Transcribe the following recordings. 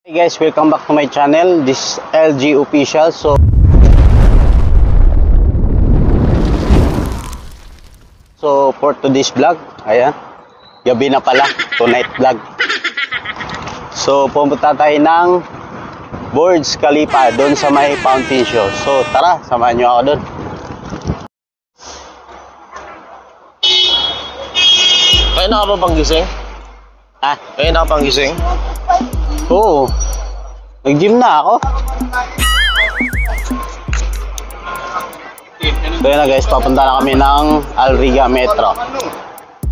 Hey guys, welcome back to my channel. This is LG Official. So for today's vlog, ayan, gabi na pala, tonight vlog. So pumunta tayo ng Burj Khalifa doon sa may fountain show. So tara, samahan nyo ako doon. Kaya na ka pa pang gising? Ah, Kaya na ka pang gising? oo. Nag-gym na ako. So yun na guys, papunta na kami ng Al Riga Metro.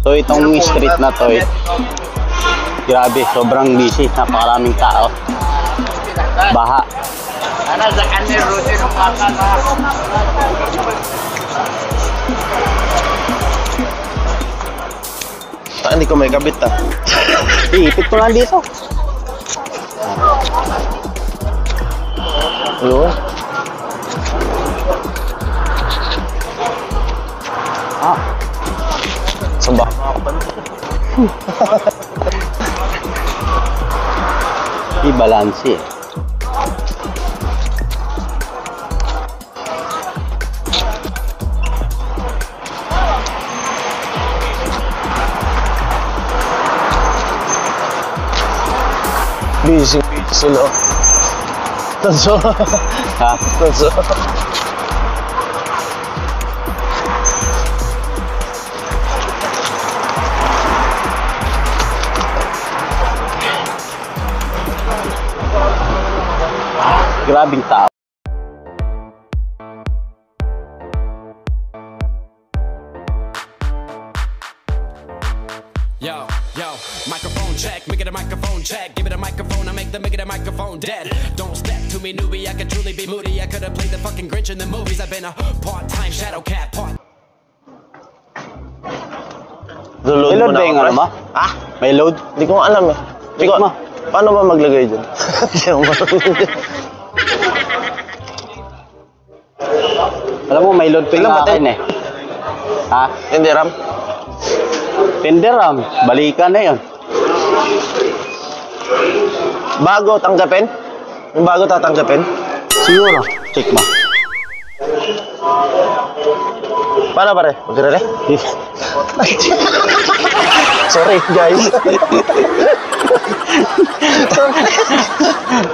So itong street na to, grabe, sobrang busy, napakaraming tao. Baha. Hindi ko may kabit ah. Iipit ko lang dito. Ayun. Ah. Samba. I-balance eh. Busy sila. Tanso. Ha? Tanso. Grabing tao. Yo, microphone check, make it a microphone check. Give it a microphone, I make it a microphone dead. Don't step to me, newbie, I could truly be moody. I could have played the fucking Grinch in the movies. I've been a part-time shadow cat, Load May load mo na ba yung ako, ano pre? mo? Ah? May load? Hindi ko alam eh. Hindi ko, Check mo. paano ba maglagay dyan? Hindi ako marunong. Alam mo, may load pa yung Ilan ba akin eh. Ha? Hindi, Ram. Tender ram. Balikan na yun. Bago tanggapin? Yung bago tatanggapin? Siguro. Check mo. Paano pare? Magkirali? Sorry guys.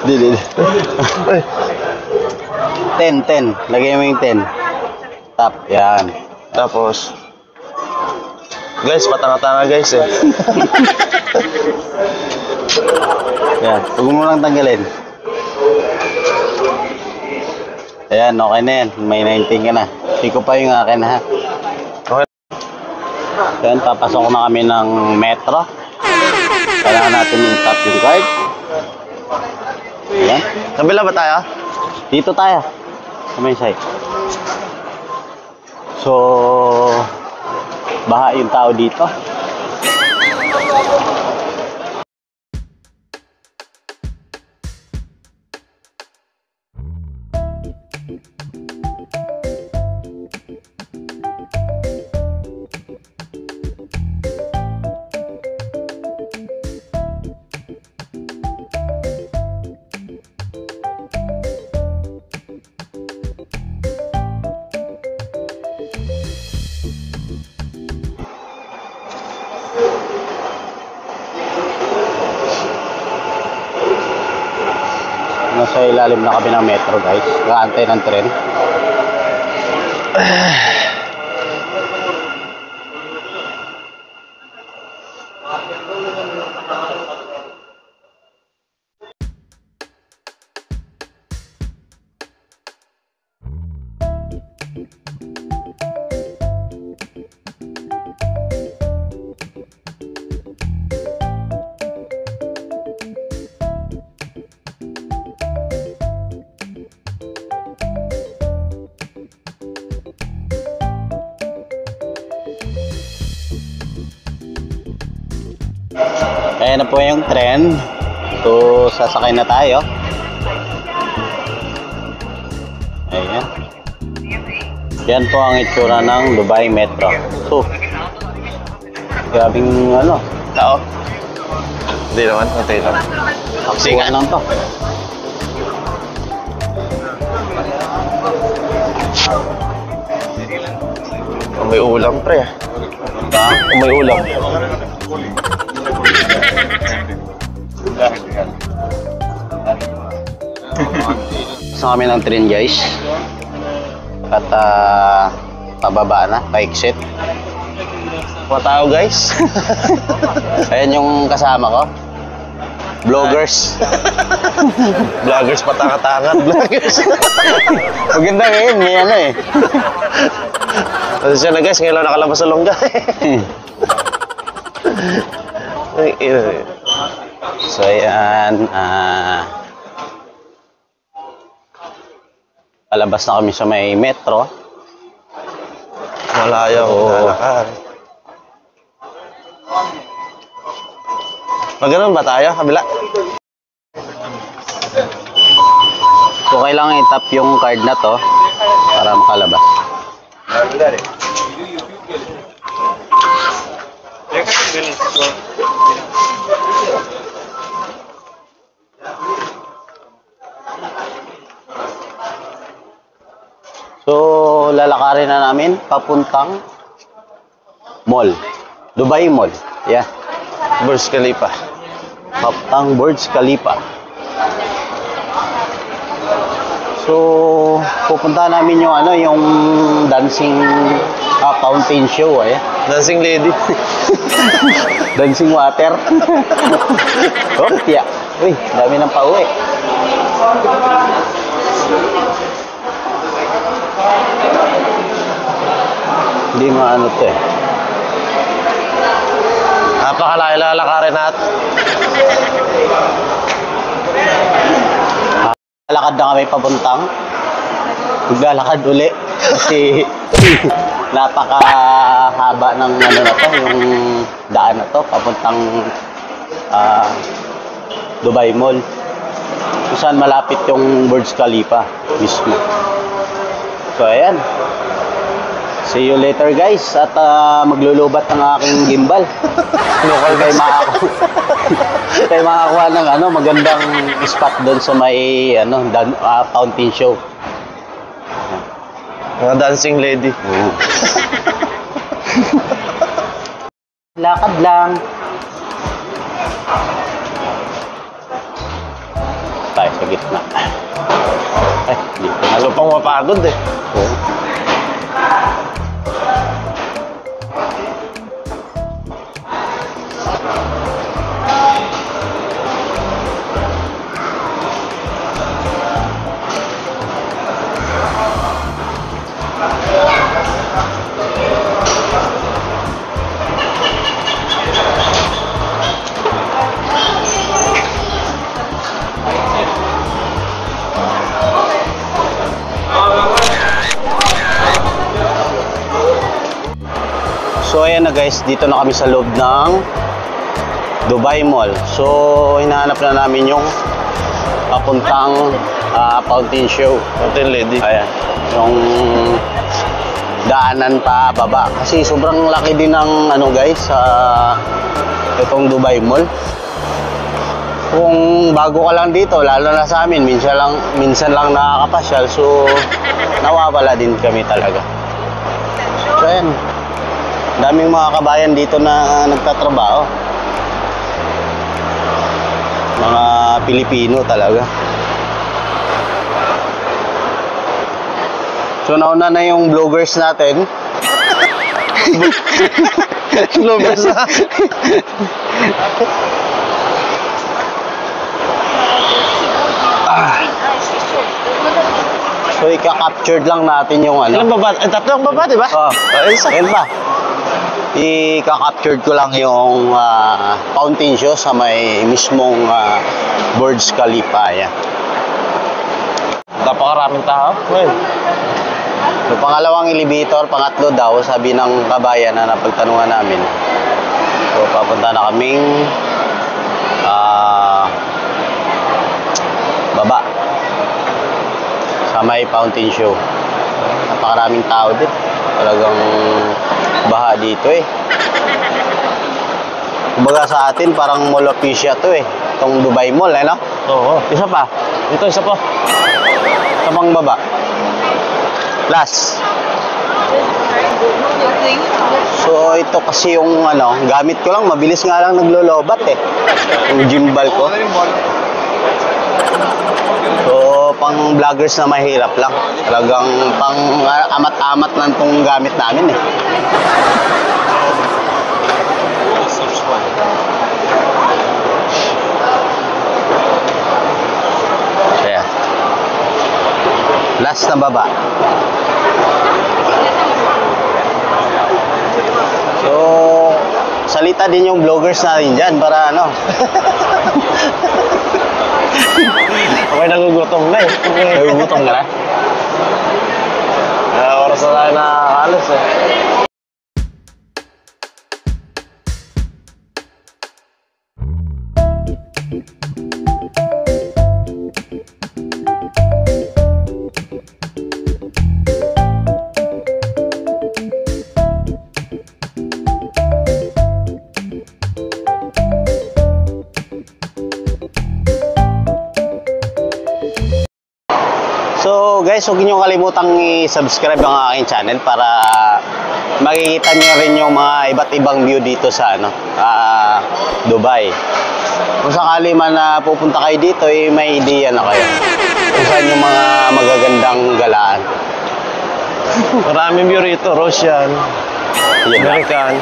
Di. 10. Lagay mo yung 10. Tap. Yan. Tapos guys, patanga-tanga guys eh. Yan. Huwag mo lang tanggalin. Ayan, okay na yan. May 19 ka na. Iko pa yung akin ha. Okay. Yan, papasok na kami ng metro. Kailangan natin i-tap yung card. Ayan. Kabila ba tayo? Dito tayo. Sa may side. So, baha yung tao dito. Nasa ilalim na kami ng metro guys. Nakaantay ng tren. Ayan na po yung tren. So, sasakay na tayo. Ayan. Yan po ang itsura ng Dubai Metro. So, grabing ano, tao. Hindi naman, okay lang. Taksingan lang to. May ulam, pre. May ulam. Sa kami ng train guys. At pababa na, pa-exit. Mga tao, guys. Ayan yung kasama ko. Vloggers. Vloggers patanga-tangan. Vloggers. Maganda ngayon, may ano eh. Kasi siya na, guys. Ngayon lang nakalabas sa longga. So ayan, palabas na kami sa may metro. Malayo. Lalakad. Magano'n ba tayo? Kabila? So kailangan i-tap yung card na to para makalabas. So lalakarin na namin papuntang mall. Dubai Mall. Yeah. Burj Khalifa. Papuntang Burj Khalifa. So, pupunta namin yung ano, yung dancing fountain show, eh. Dancing lady. Dancing water. Oh, tiya. Uy, dami ng pauwi. Hindi maano to eh. Napakalayo lalakarin natin. Lalakad na kami papuntang. Maglalakad uli. Kasi napakahaba ng ano na to, yung daan na to, papuntang Dubai Mall. Kung saan malapit yung Burj Khalifa mismo. So ayan. See you later guys. At maglulubat ng aking gimbal. Local kayo kayo makakuha ng ano, magandang spot doon sa may ano, fountain show. Mga dancing lady. Lakad lang. Tayo sa gitna. Ay, dito. Ano pang mapagod eh. Oo. So ayan na guys, dito na kami sa loob ng Dubai Mall. So hinahanap na namin yung papuntang fountain show. Fountain lady. Ayan, yung daanan pa baba. Kasi sobrang laki din ng ano guys, itong Dubai Mall. Kung bago ka lang dito, lalo na sa amin, minsan lang nakakapasyal. So nawawala din kami talaga. So ayan. Daming mga kabayan dito na nagtatrabaho. Mga Pilipino talaga. So nauna na yung vloggers natin. Vloggers na. So ika-captured lang natin yung ano. Ilang baba? Tatlong baba, di ba? Isa. Ayun ba? Ika-captured ko lang yung fountain show sa may mismong Burj Khalifa. Yan. Napakaraming tao. Well, So, pangalawang elevator, pangatlo daw, sabi ng kabayan na napagtanungan namin. So, papunta na kaming baba sa may fountain show. Napakaraming tao din. Talagang baha dito eh. Kumbaga sa atin, parang Mall of Asia to eh. Itong Dubai Mall, eh, no? Oo. Isa pa. Ito, isa pa. Tabang baba. Last. So, ito kasi yung ano, gamit ko lang. Mabilis nga lang naglolobat eh. Yung gimbal ko. So, pang vloggers na mahirap lang. Talagang pang amat-amat lang itong gamit namin eh. Kaya. Last na baba. So, salita din yung vloggers natin dyan para ano. Okay, nagugutom na eh. Nagugutom ka na? Oras na tayo nakakalis eh. So guys, huwag niyo kalimutang i-subscribe ang aking channel para makikita niyo rin yung mga iba't ibang view dito sa ano, Dubai. Kung sakali man na pupunta kayo dito, may idea na kayo kung saan yung mga magagandang galaan. Maraming view rito. Russian, Yun lang. American,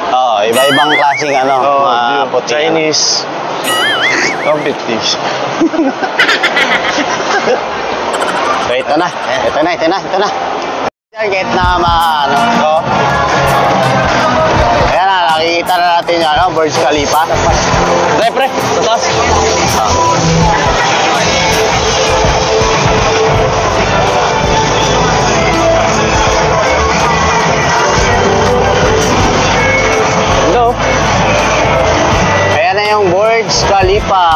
Oo, iba-ibang klaseng ano, mga puti. Chinese, competition. So ito na. Yan, kahit na ano, oh. Ayan na, nakikita na natin yung ano, Burj Khalifa. Dahil pre, sa taas. Hello. Ayan na yung Burj Khalifa.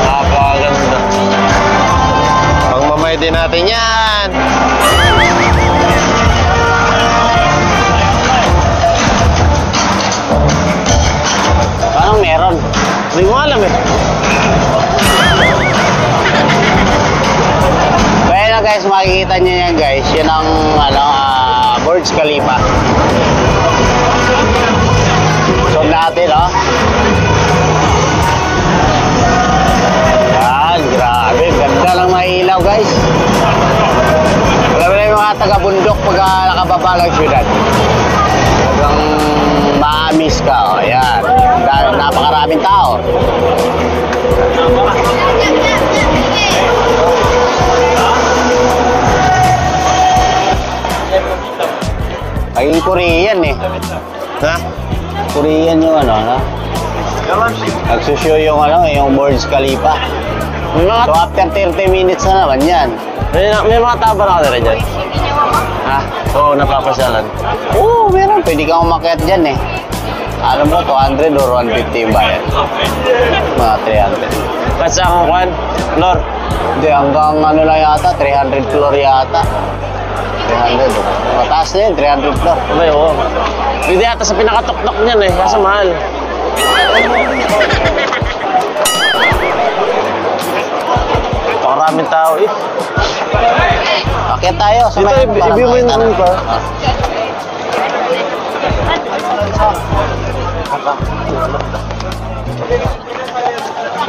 Napakaganda. Pangmamay din natin yan. Parang meron. Hindi ko alam eh. Kaya na guys, makikita nyo yan guys. Yan ang ano, Burj Khalifa. So natin, oh. Yan, grabe. Ganda lang mailaw guys. Alam mo na yung mga taga-bundok pag nakababa ng syudad. Talagang maamis ka, oh. Yan. Dahil napakaraming tao. Naging Korean eh. Ha? Korean yung ano, ha? Nagsushow yung ano, yung Burj Khalifa. May mga, So after 30 minutes na naman yan. may mga taba na ka dyan. Ha? Oo, napapasyalan. Oo, meron. Pwede kang umakyat dyan eh. Alam mo, 200 or 150 yung bayad. Mga 300. Kasi ang kwan, Lord, Hindi, hanggang ano lang yata, 300 floor yata. 300. Mataas na yun, 300 floor. abay, oo. Hindi ata sa pinakatuktok niyan eh, kasi mahal. Maraming tao eh. Akyat tayo. Dito, para i-view mo makita yung na. pa.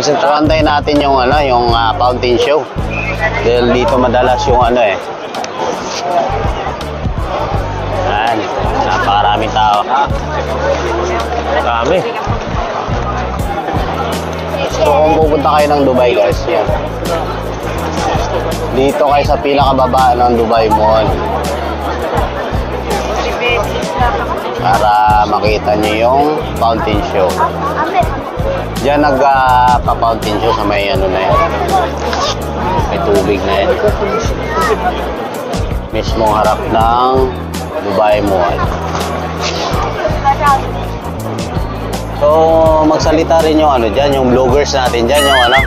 So, antayin natin yung ano, yung fountain show. Dahil dito madalas yung ano eh. Yan, napakaraming tao. Dami. So kung pupunta kayo ng Dubai guys, yan. Dito kayo sa pinakababa ng Dubai Mall. Para makita nyo yung fountain show. Diyan nagpa-fountain show sa may ano na yan. May tubig na yan. Mismong harap ng Dubai Mall. So, magsalita rin yung ano dyan, yung vloggers natin dyan, yung ano.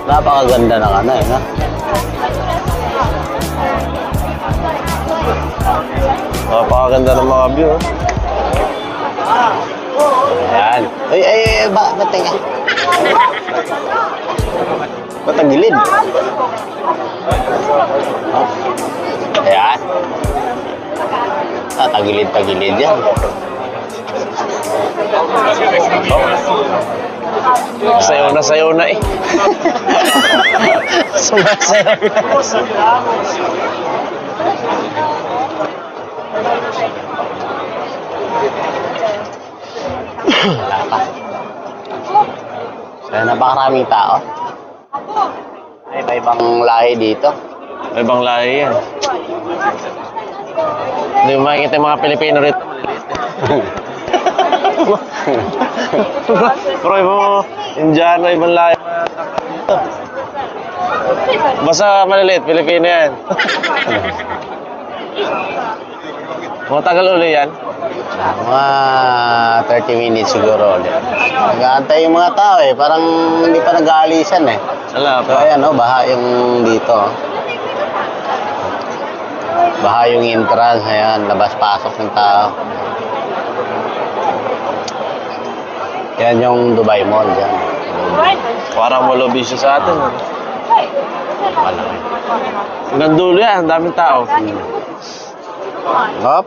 Napakaganda ng ano eh, no? Napakaganda ng mga view. Ayan. Ba't teka? Ba't ang gilid? Oh. Ayan. Tagilid yan. Sayaw na eh. Sumasayaw na. Wala pa. Kaya napakaraming tao. May iba-ibang lahi dito. Ibang lahi yan. Hindi mo makikita yung mga Pilipino rito. Pero ibang Indiano, ibang lahi. Basta maliliit, Pilipino yan. Matagal uli yan. Mga 30 minutes siguro ulit. Nag-aantay yung mga tao eh. Parang hindi pa nag-aalisan eh. Wala So pa. ayan oh, baha yung dito. Baha yung entrance. Ayan, labas-pasok ng tao. Yan yung Dubai Mall dyan. Parang malobisyo sa atin. Malaki. Hanggang dulo yan, ang daming tao. Hop.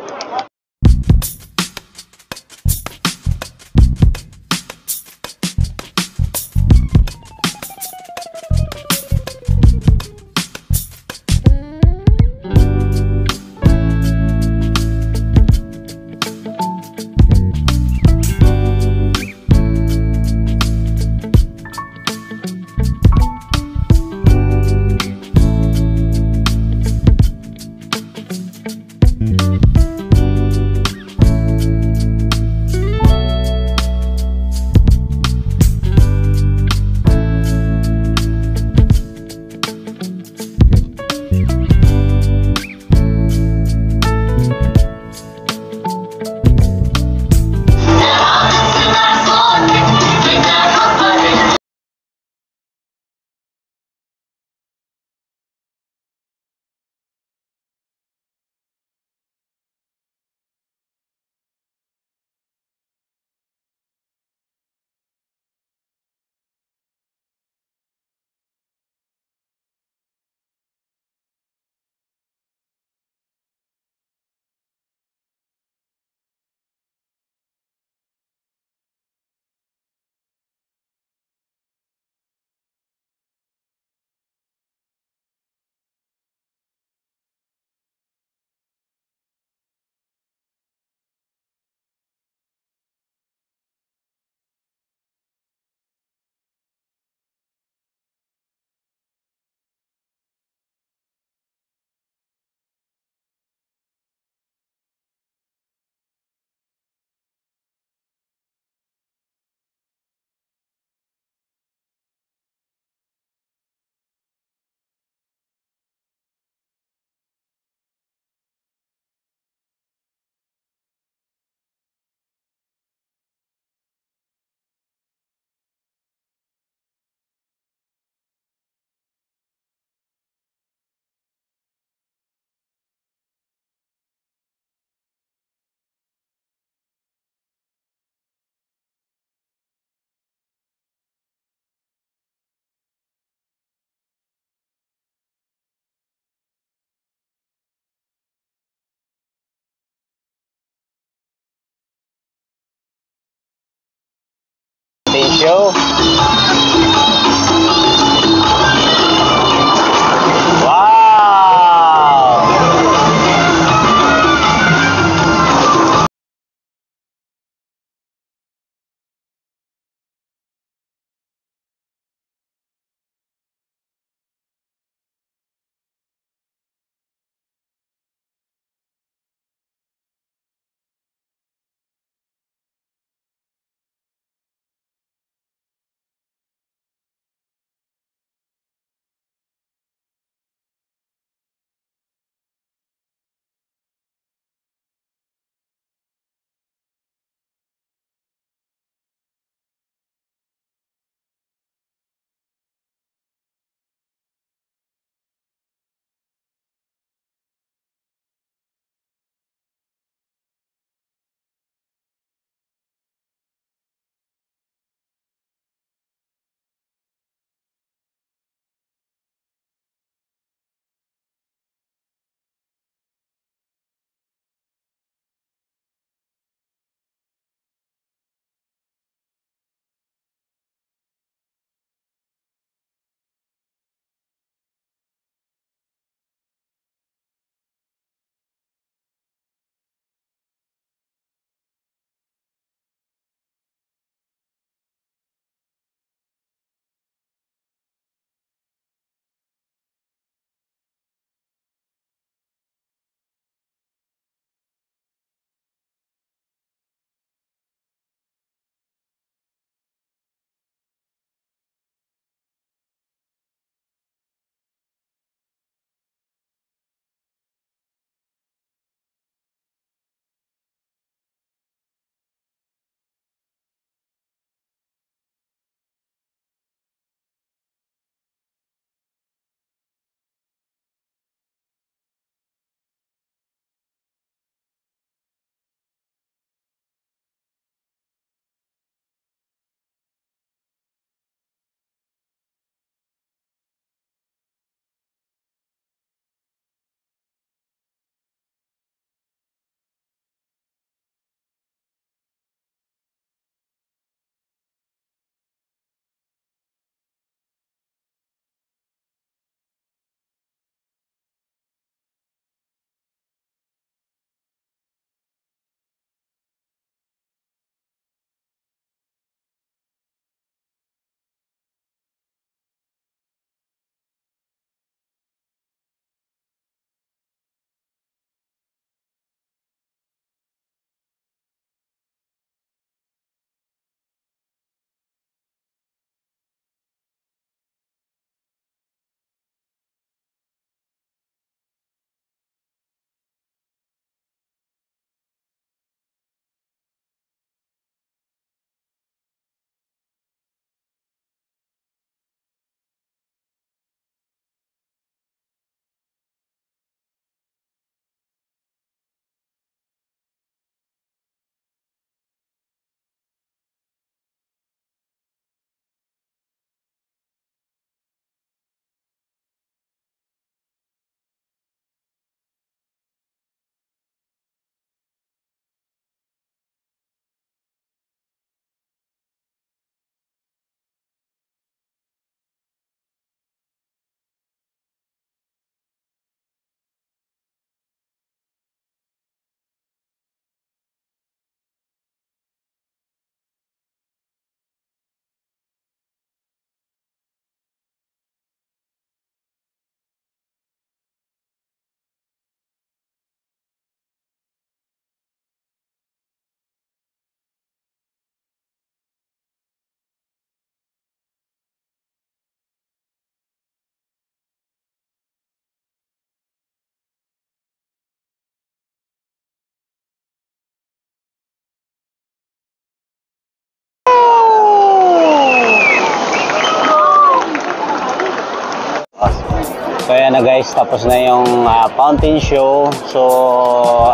So ayan na guys, tapos na yung fountain show. So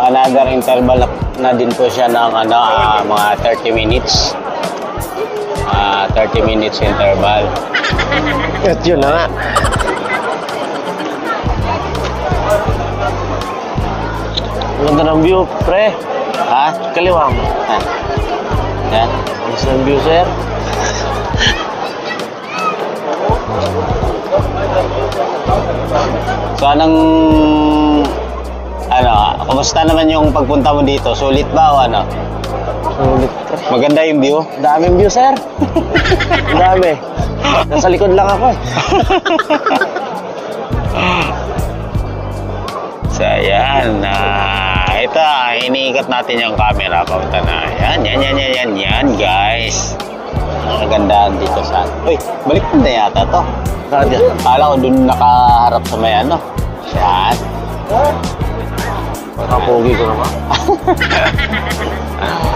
another interval na din po siya ng mga 30 minutes. 30 minutes interval. At yun na nga. Ang ganda ng view, pre. Ha? Kaliwa mo. Yan. Ang ganda ng view, sir. So anong kumusta naman yung pagpunta mo dito? Sulit ba o ano? Sulit, pre. Maganda yung view? Daming view, sir. Ang dami. Nasa likod lang ako eh. So ayan, ito, iniikot natin yung camera. Papunta na. Yan, guys. Ang kagandahan dito sa... Uy, balik na yata to. Kala ko dun nakaharap sa may ano. Yan. Nakapogi ko naman.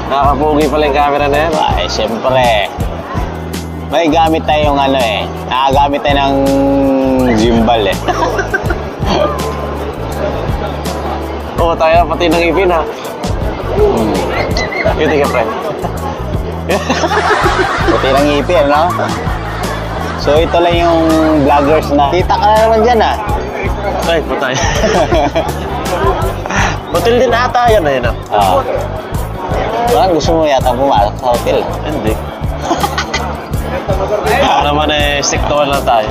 Nakapogi pala yung camera na yan. Ay, siyempre. May gamit tayong nakagamit tayo ng gimbal eh. Oo, tayo pati ng ipin ha. Beauty ka, friend. Puti ng ngipin, no? So ito lang yung vloggers na... Kita ka na naman dyan ah. Ay, putay. Hotel din ata yan na yun ah. Parang gusto mo yata pumasok sa hotel. Hindi. Naman eh, stick to one lang tayo.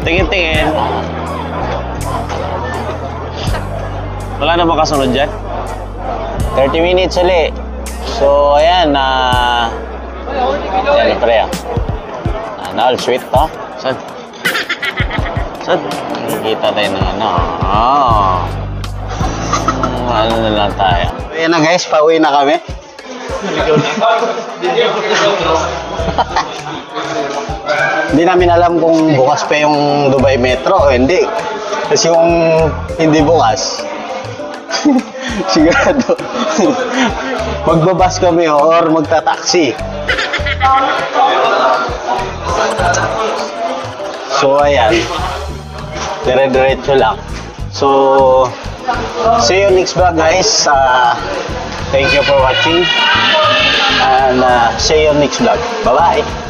Tingin-tingin. Wala na ba kasunod dyan? 30 minutes ulit. So ayan, yan pre ah. All sweet to. Saan? Saan? Nakikita tayo ng ano na lang tayo. Ayan na guys, pauwi na kami. Hindi namin alam kung bukas pa yung Dubai Metro o hindi. Kasi kung hindi bukas, sigurado magbabas kami or magta-taxi. So ayan, dire-diretso lang. So see you next vlog guys. Thank you for watching and see you next vlog. Bye bye.